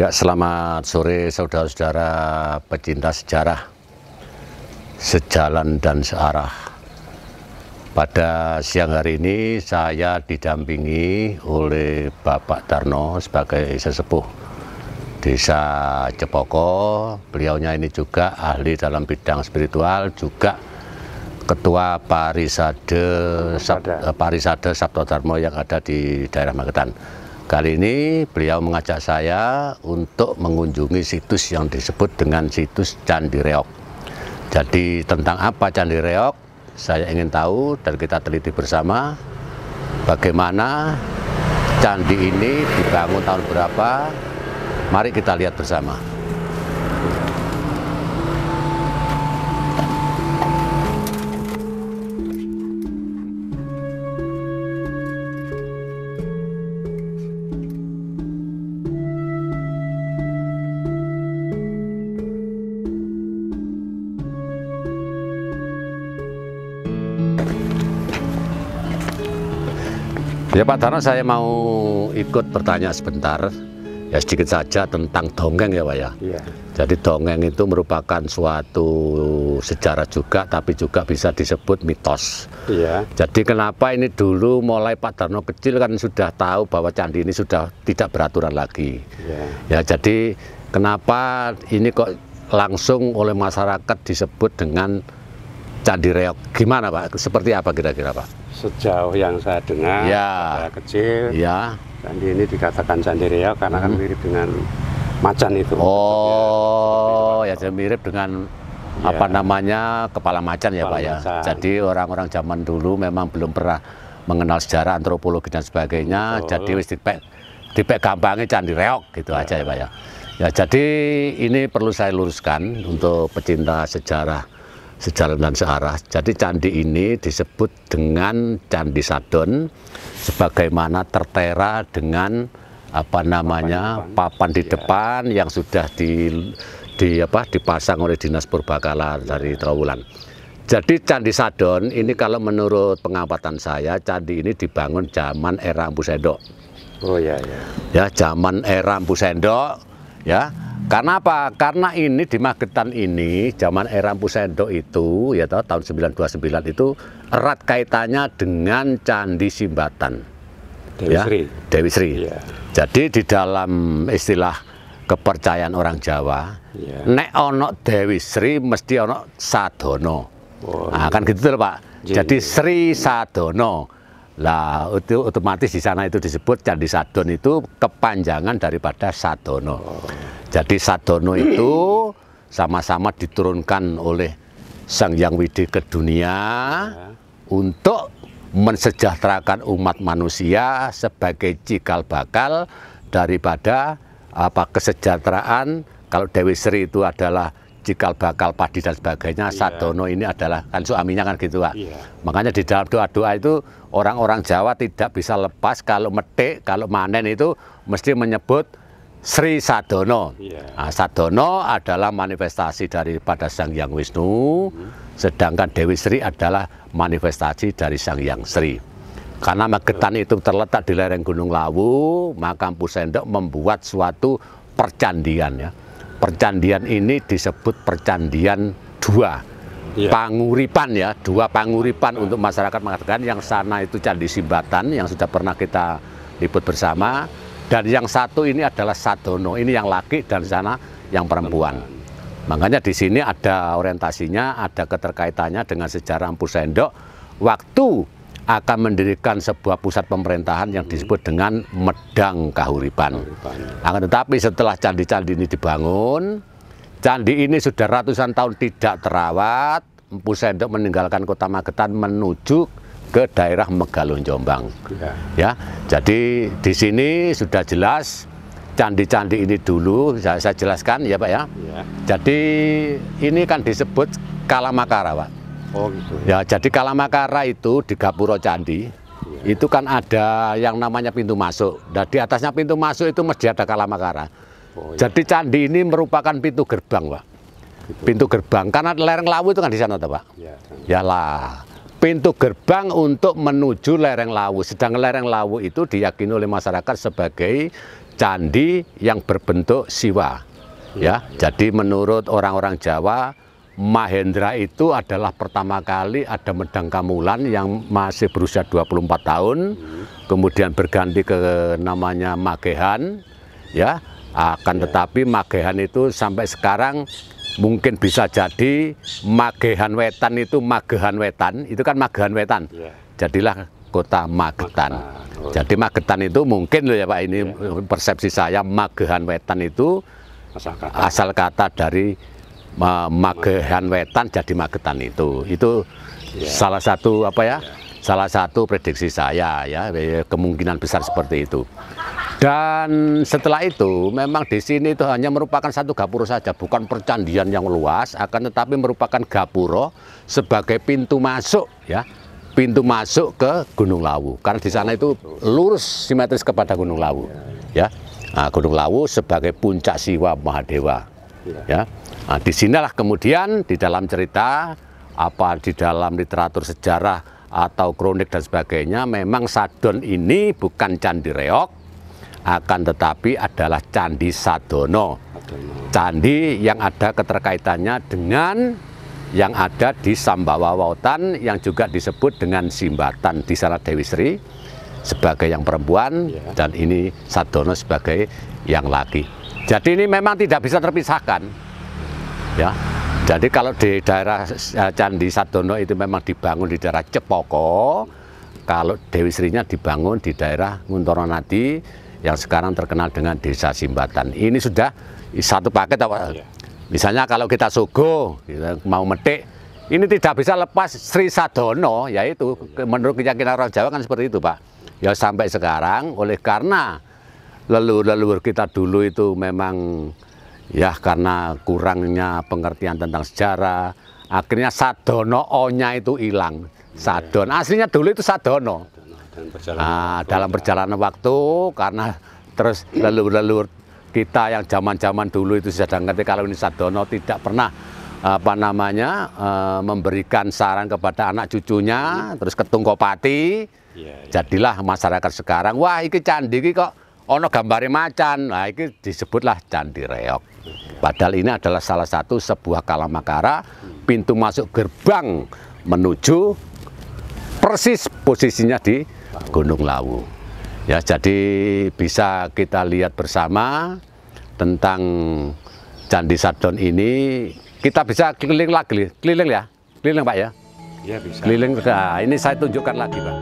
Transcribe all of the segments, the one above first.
Ya, selamat sore saudara-saudara pecinta sejarah, sejalan dan searah. Pada siang hari ini saya didampingi oleh Bapak Darno sebagai sesepuh Desa Cepoko. Beliaunya ini juga ahli dalam bidang spiritual, juga Ketua Parisade Sabto Darmo yang ada di daerah Magetan. Kali ini beliau mengajak saya untuk mengunjungi situs yang disebut dengan situs Candi Reog. Jadi tentang apa Candi Reog, saya ingin tahu dan kita teliti bersama bagaimana candi ini dibangun tahun berapa. Mari kita lihat bersama. Ya Pak Darno, saya mau ikut bertanya sebentar, ya sedikit saja tentang dongeng ya Pak ya. Iya. Jadi dongeng itu merupakan suatu sejarah juga, tapi juga bisa disebut mitos. Iya. Jadi kenapa ini dulu mulai Pak Darno kecil kan sudah tahu bahwa candi ini sudah tidak beraturan lagi. Iya. Ya jadi kenapa ini kok langsung oleh masyarakat disebut dengan Candi Reog? Gimana Pak? Seperti apa kira-kira Pak? Sejauh yang saya dengar, saya kecil, candi ini dikatakan Candi Reog karena kan mirip dengan macan itu. Oh, ya mirip dengan apa namanya, kepala macan ya Pak ya. Jadi orang-orang zaman dulu memang belum pernah mengenal sejarah antropologi dan sebagainya. Jadi wis dipek gampangnya Candi Reog gitu aja ya Pak ya. Ya jadi ini perlu saya luruskan untuk pecinta sejarah sejalan dan searah. Jadi candi ini disebut dengan Candi Sadon sebagaimana tertera dengan apa namanya papan di depan yang sudah dipasang oleh Dinas Purbakala dari Trowulan. Jadi Candi Sadon ini kalau menurut pengamatan saya, candi ini dibangun zaman era Empu Sendok. Oh ya ya. Ya, zaman era Empu Sendok ya. Karena apa? Karena ini di Magetan ini zaman era Empu Sendok itu ya tahun 929 itu erat kaitannya dengan Candi Simbatan. Dewi Sri. Dewi Sri. Ya. Jadi di dalam istilah kepercayaan orang Jawa, nek ono Dewi Sri mesti ono Sadono. Oh, nah, kan gitu loh Pak. Jadi Sri Sadono. Lah itu otomatis di sana itu disebut Candi Sadon, itu kepanjangan daripada Sadono. Jadi Sadono itu sama-sama diturunkan oleh Sang Hyang Widi ke dunia untuk mensejahterakan umat manusia sebagai cikal bakal daripada kesejahteraan. Kalau Dewi Sri itu adalah cikal bakal padi dan sebagainya, Sadono ini adalah kan suaminya kan gitu Pak. Makanya di dalam doa-doa itu orang-orang Jawa tidak bisa lepas kalau metik, kalau manen itu mesti menyebut Sri Sadono. Nah, Sadono adalah manifestasi daripada Sang Hyang Wisnu, sedangkan Dewi Sri adalah manifestasi dari Sang Hyang Sri. Karena Magetan itu terletak di lereng Gunung Lawu, maka Empu Sendok membuat suatu percandian ya. Percandian ini disebut percandian dua panguripan ya, dua panguripan untuk masyarakat mengatakan. Yang sana itu Candi Simbatan yang sudah pernah kita liput bersama, dan yang satu ini adalah Sadono, ini yang laki dan sana yang perempuan. Makanya di sini ada orientasinya, ada keterkaitannya dengan sejarah Empu Sendok waktu akan mendirikan sebuah pusat pemerintahan yang disebut dengan Medang Kahuripan. Akan tetapi setelah candi-candi ini dibangun, candi ini sudah ratusan tahun tidak terawat. Empu Sendok meninggalkan kota Magetan menuju ke daerah Megalon Jombang. Ya, jadi di sini sudah jelas candi-candi ini dulu saya jelaskan ya Pak ya. Jadi ini kan disebut Kalamakara Pak. Oh gitu. Ya, jadi Kalamakara itu di Gapuro Candi itu kan ada yang namanya pintu masuk. Dan di atasnya pintu masuk itu mesti ada Kalamakara. Jadi candi ini merupakan pintu gerbang Pak. Pintu gerbang karena lereng Lawu itu kan di sana toh Pak. Ya lah. Pintu gerbang untuk menuju lereng Lawu. Sedang lereng Lawu itu diyakini oleh masyarakat sebagai candi yang berbentuk siwa. Ya, jadi menurut orang-orang Jawa, Mahendra itu adalah pertama kali ada Medang Kamulan yang masih berusia 24 tahun, kemudian berganti ke namanya Magehan, ya. Akan tetapi Magehan itu sampai sekarang mungkin bisa jadi Magehan Wetan itu Magehan Wetan, itu kan Magehan Wetan. Jadilah kota Magetan. Jadi Magetan itu mungkin loh ya Pak, ini persepsi saya, Magehan Wetan itu asal kata dari Magehan Wetan jadi Magetan itu salah satu apa ya, salah satu prediksi saya ya, kemungkinan besar seperti itu. Dan setelah itu memang di sini itu hanya merupakan satu gapura saja, bukan percandian yang luas, akan tetapi merupakan gapura sebagai pintu masuk ya, pintu masuk ke Gunung Lawu, karena di sana itu lurus simetris kepada Gunung Lawu ya. Nah, Gunung Lawu sebagai puncak Siwa Mahadewa ya. Nah, disinilah kemudian di dalam cerita apa, di dalam literatur sejarah atau kronik dan sebagainya, memang Sadon ini bukan Candi Reok, akan tetapi adalah Candi Sadono, candi yang ada keterkaitannya dengan yang ada di Sambawa Wautan yang juga disebut dengan Simbatan, di sana Dewi Sri sebagai yang perempuan dan ini Sadono sebagai yang laki. Jadi ini memang tidak bisa terpisahkan ya. Jadi kalau di daerah Candi Sadono itu memang dibangun di daerah Cepoko, kalau Dewi Srinya dibangun di daerah Nguntoronadi yang sekarang terkenal dengan Desa Simbatan. Ini sudah satu paket apa? Misalnya kalau kita sogo, kita mau metik, ini tidak bisa lepas Sri Sadono, yaitu menurut keyakinan orang Jawa kan seperti itu Pak. Ya sampai sekarang, oleh karena leluhur kita dulu itu memang ya karena kurangnya pengertian tentang sejarah, akhirnya Sadono O-nya itu hilang. Sadon, aslinya dulu itu Sadono. Nah, dalam perjalanan waktu, karena terus leluhur kita yang zaman-zaman dulu itu sudah ngerti kalau ini Sadono, tidak pernah apa namanya memberikan saran kepada anak cucunya, terus ketungkopati. Jadilah masyarakat sekarang, wah iki candi iki kok ono gambare macan, nah iki disebutlah Candi Reok. Padahal ini adalah salah satu sebuah kalamakara, pintu masuk gerbang menuju persis posisinya di Gunung Lawu. Ya, jadi bisa kita lihat bersama tentang Candi Sadon ini. Kita bisa keliling lagi, keliling ya, keliling Pak ya. Ya bisa. Keliling, nah, ini saya tunjukkan lagi Pak.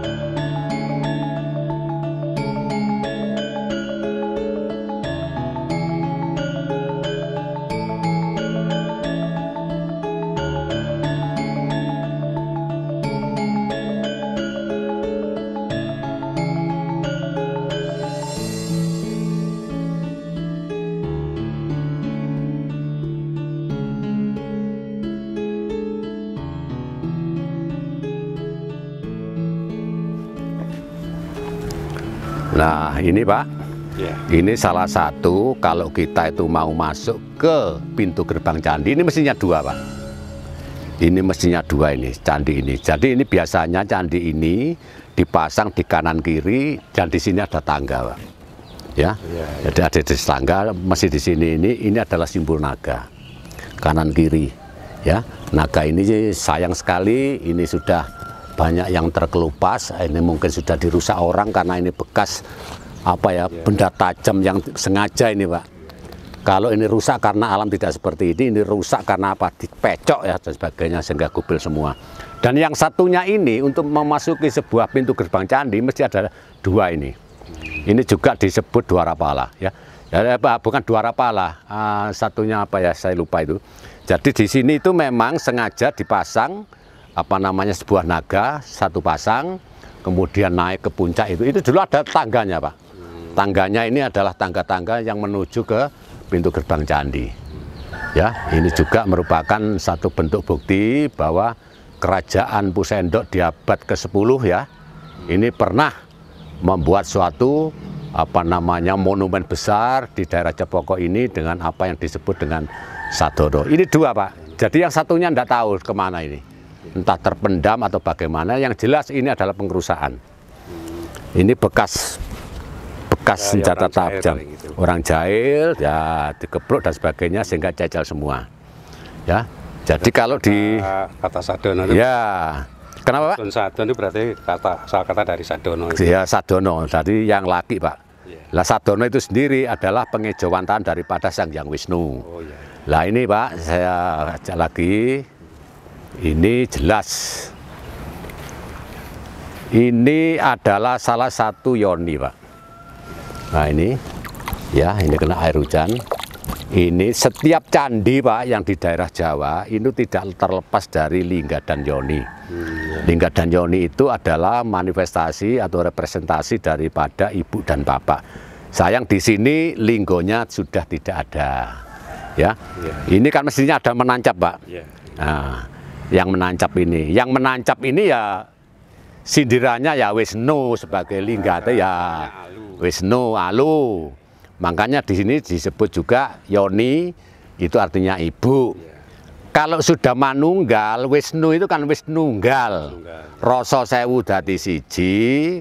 Nah ini Pak, ini salah satu kalau kita itu mau masuk ke pintu gerbang candi, ini mestinya dua Pak. Ini mestinya dua ini, candi ini. Jadi ini biasanya candi ini dipasang di kanan kiri dan di sini ada tangga Pak. Ya, jadi ada di tangga, masih di sini ini adalah simbol naga, kanan kiri. Ya, naga ini sayang sekali, ini sudah banyak yang terkelupas, ini mungkin sudah dirusak orang karena ini bekas apa ya, benda tajam yang sengaja ini Pak. Kalau ini rusak karena alam tidak seperti ini rusak karena apa? Dipecok ya dan sebagainya sehingga gubil semua. Dan yang satunya ini untuk memasuki sebuah pintu gerbang candi mesti ada dua ini. Ini juga disebut Dwarapala ya. Ya bukan Dwarapala, satunya apa ya saya lupa itu. Jadi di sini itu memang sengaja dipasang apa namanya sebuah naga satu pasang, kemudian naik ke puncak itu dulu ada tangganya Pak. Tangganya ini adalah tangga-tangga yang menuju ke pintu gerbang candi. Ya, ini juga merupakan satu bentuk bukti bahwa kerajaan Pusendok di abad ke-10 ya, ini pernah membuat suatu apa namanya monumen besar di daerah Cepoko ini dengan apa yang disebut dengan Sadono. Ini dua Pak. Jadi yang satunya tidak tahu kemana ini. Entah terpendam atau bagaimana, yang jelas ini adalah pengerusakan. Ini bekas bekas senjata tajam. Orang jahil ya dikepruk dan sebagainya sehingga cacal semua. Ya. Jadi kalau di kata Sadono itu, ya, kenapa Pak? Sadono itu berarti kata dari Sadono. Ya Sadono, tadi yang laki Pak. Lah Sadono itu sendiri adalah pengejauhan daripada Sang Hyang Wisnu. Lah ini Pak, saya ajak lagi. Ini jelas. Ini adalah salah satu yoni Pak. Nah ini, ya ini kena air hujan. Ini setiap candi Pak yang di daerah Jawa itu tidak terlepas dari lingga dan yoni. Lingga dan yoni itu adalah manifestasi atau representasi daripada ibu dan bapak. Sayang di sini linggonya sudah tidak ada. Ya, ini kan mestinya ada menancap Pak. Nah, yang menancap ini ya sindirannya ya Wisnu sebagai lingga ya Wisnu Alu. Makanya di sini disebut juga yoni, itu artinya ibu. Kalau sudah manunggal, Wisnu itu kan Wisnunggal. Rasa sewu dadi siji,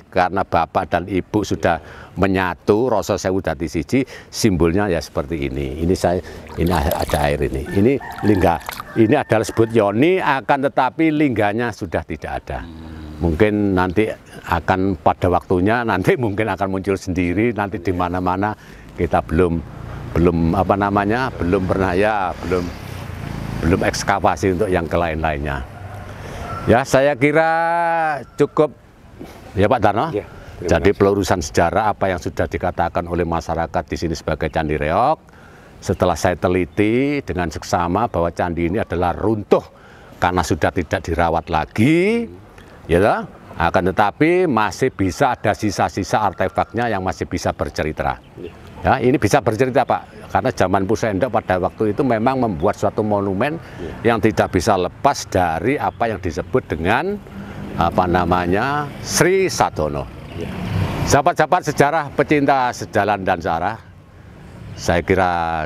karena bapak dan ibu sudah menyatu, rasa sewu dadi siji, simbolnya ya seperti ini. Ini ada air ini. Ini lingga, ini adalah sebut yoni, akan tetapi lingganya sudah tidak ada. Mungkin nanti akan pada waktunya, nanti mungkin akan muncul sendiri, nanti di mana-mana. Kita belum pernah ya belum ekskavasi untuk yang lain-lainnya. Ya saya kira cukup ya Pak Tarno. Jadi pelurusan sejarah apa yang sudah dikatakan oleh masyarakat di sini sebagai Candi Reog. Setelah saya teliti dengan seksama bahwa candi ini adalah runtuh karena sudah tidak dirawat lagi, ya. Akan tetapi masih bisa ada sisa-sisa artefaknya yang masih bisa bercerita. Ya, ini bisa bercerita Pak, karena zaman Pusendok pada waktu itu memang membuat suatu monumen yang tidak bisa lepas dari apa yang disebut dengan Sri Sadono. Sahabat-sahabat sejarah pecinta sejalan dan searah, saya kira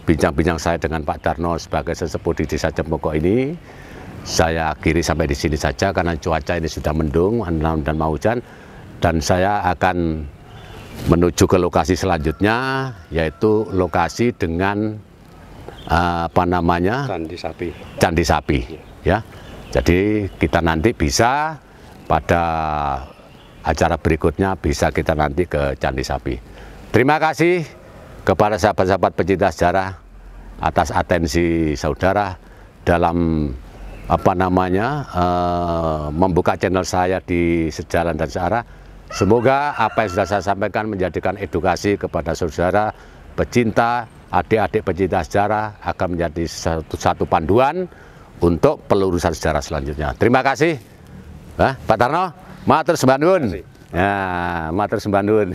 bincang-bincang saya dengan Pak Darno sebagai sesepuh di Desa Cempoko ini saya akhiri sampai di sini saja karena cuaca ini sudah mendung dan mau hujan, dan saya akan menuju ke lokasi selanjutnya, yaitu lokasi dengan Candi Sapi. Ya, jadi kita nanti bisa pada acara berikutnya bisa kita nanti ke Candi Sapi. Terima kasih kepada sahabat-sahabat pecinta sejarah atas atensi saudara dalam membuka channel saya di Sejalan dan Searah. Semoga apa yang sudah saya sampaikan menjadikan edukasi kepada saudara pecinta, adik-adik pecinta sejarah, akan menjadi satu panduan untuk pelurusan sejarah selanjutnya. Terima kasih, Pak Tarno. Matur sembah nuwun. Ya, matur sembah nuwun.